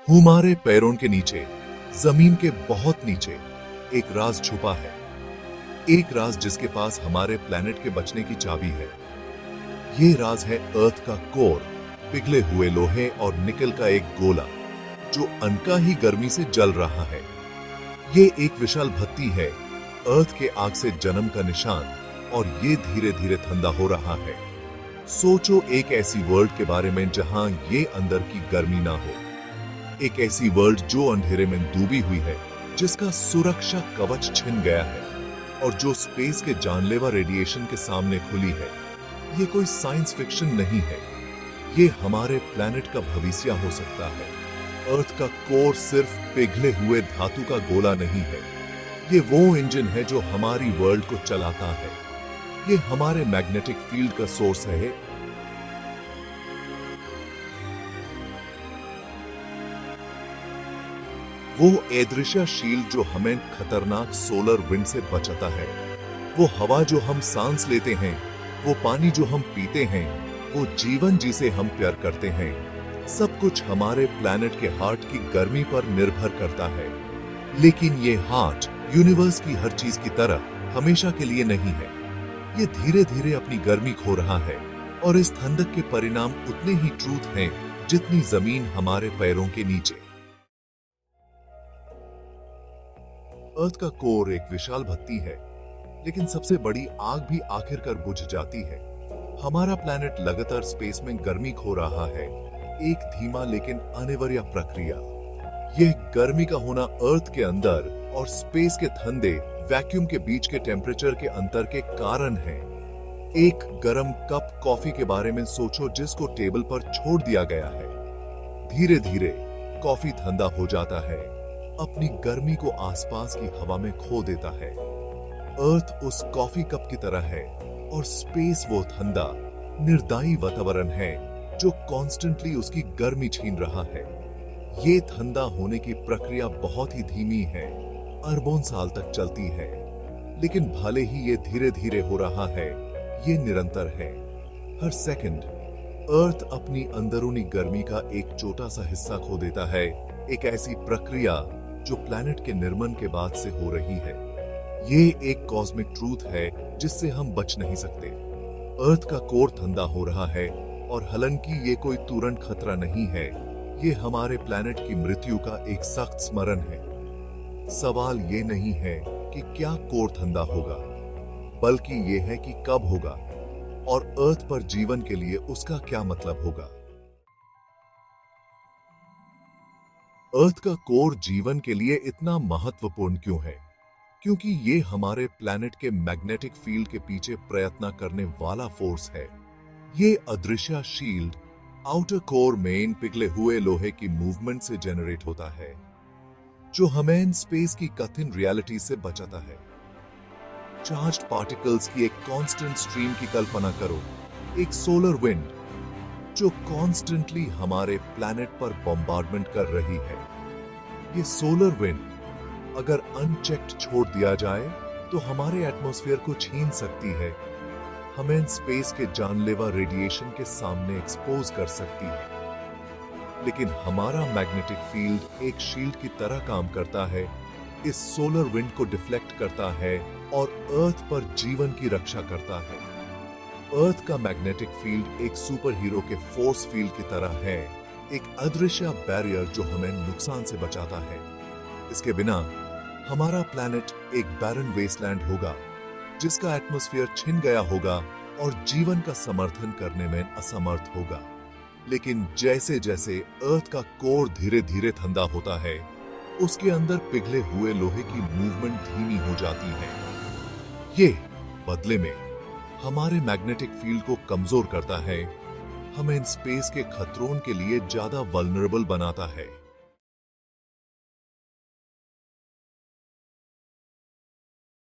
हमारे पैरों के नीचे, जमीन के बहुत नीचे एक राज छुपा है। एक राज जिसके पास हमारे प्लेनेट के बचने की चाबी है। ये राज है अर्थ का कोर, पिघले हुए लोहे और निकल का एक गोला जो अनका ही गर्मी से जल रहा है। ये एक विशाल भट्टी है, अर्थ के आग से जन्म का निशान, और ये धीरे धीरे ठंडा हो रहा है। सोचो एक ऐसी वर्ल्ड के बारे में जहां ये अंदर की गर्मी ना हो, एक ऐसी वर्ल्ड जो अंधेरे में डूबी हुई है, जिसका सुरक्षा कवच छिन गया है और जो स्पेस के जानलेवा रेडिएशन के सामने खुली है। ये कोई साइंस फिक्शन नहीं है, ये हमारे प्लेनेट का भविष्य हो सकता है। अर्थ का कोर सिर्फ पिघले हुए धातु का गोला नहीं है, ये वो इंजन है जो हमारी वर्ल्ड को चलाता है। ये हमारे मैग्नेटिक फील्ड का सोर्स है। वो अदृश्य शील्ड जो हमें खतरनाक सोलर विंड से बचाता है। वो हवा जो हम सांस लेते हैं, वो पानी जो हम पीते हैं, वो जीवन जिसे हम प्यार करते हैं, सब कुछ हमारे प्लैनेट के हार्ट की गर्मी पर निर्भर करता है। लेकिन ये हार्ट यूनिवर्स की हर चीज की तरह हमेशा के लिए नहीं है। ये धीरे धीरे अपनी गर्मी खो रहा है और इस ठंडक के परिणाम उतने ही ट्रूथ हैं जितनी जमीन हमारे पैरों के नीचे। अर्थ का कोर एक विशाल भट्टी है, लेकिन सबसे बड़ी आग भी आखिरकार बुझ जाती है। हमारा प्लैनेट लगातार स्पेस में गर्मी खो रहा है, एक धीमा लेकिन अनिवार्य प्रक्रिया। यह गर्मी का होना अर्थ के अंदर और स्पेस के ठंडे वैक्यूम के बीच के टेम्परेचर के अंतर के कारण है। एक गर्म कप कॉफी के बारे में सोचो जिसको टेबल पर छोड़ दिया गया है। धीरे धीरे कॉफी ठंडा हो जाता है, अपनी गर्मी को आसपास की हवा में खो देता है। अर्थ उस कॉफी कप की तरह है और स्पेस वो ठंडा निर्दयी वातावरण है जो कॉन्स्टेंटली उसकी गर्मी छीन रहा है। ये ठंडा होने की प्रक्रिया बहुत ही धीमी है, अरबों साल तक चलती है, लेकिन भले ही ये धीरे धीरे हो रहा है, ये निरंतर है। हर सेकंड अर्थ अपनी अंदरूनी गर्मी का एक छोटा सा हिस्सा खो देता है। एक ऐसी प्रक्रिया जो प्लैनेट के निर्माण के बाद से हो रही है। ये एक कॉस्मिक ट्रूथ है जिससे हम बच नहीं सकते। अर्थ का कोर ठंडा हो रहा है और हालांकि ये कोई तुरंत खतरा नहीं है, ये हमारे प्लैनेट की मृत्यु का एक सख्त स्मरण है। सवाल ये नहीं है कि क्या कोर ठंडा होगा, बल्कि ये है कि कब होगा और अर्थ पर जीवन के लिए उसका क्या मतलब होगा। अर्थ का कोर जीवन के लिए इतना महत्वपूर्ण क्यों है? क्योंकि ये हमारे प्लैनेट के मैग्नेटिक फील्ड के पीछे प्रयत्न करने वाला फोर्स है। ये अदृश्य शील्ड आउटर कोर में पिघले हुए लोहे की मूवमेंट से जनरेट होता है, जो हमें स्पेस की कठिन रियलिटी से बचाता है। चार्ज्ड पार्टिकल्स की एक कांस्टेंट स्ट्रीम की कल्पना करो, एक सोलर विंड जो कॉन्स्टेंटली हमारे प्लैनेट पर बॉम्बार्डमेंट कर रही है। ये सोलर विंड अगर अनचेक्ड छोड़ दिया जाए तो हमारे एटमॉस्फेयर को छीन सकती है, हमें स्पेस के जानलेवा रेडिएशन के सामने एक्सपोज कर सकती है। लेकिन हमारा मैग्नेटिक फील्ड एक शील्ड की तरह काम करता है, इस सोलर विंड को डिफ्लेक्ट करता है और अर्थ पर जीवन की रक्षा करता है। अर्थ का मैग्नेटिक फील्ड एक सुपर हीरो के फोर्स फील्ड की तरह है, एक अदृश्य बैरियर जो हमें नुकसान से बचाता है। इसके बिना हमारा प्लैनेट एक बैरन वेस्टलैंड होगा, जिसका एटमॉस्फेयर छिन गया होगा और जीवन का समर्थन करने में असमर्थ होगा। लेकिन जैसे जैसे अर्थ का कोर धीरे धीरे ठंडा होता है, उसके अंदर पिघले हुए लोहे की मूवमेंट धीमी हो जाती है। ये बदले में हमारे मैग्नेटिक फील्ड को कमजोर करता है, हमें स्पेस के खतरों के लिए ज्यादा वल्नरेबल बनाता है।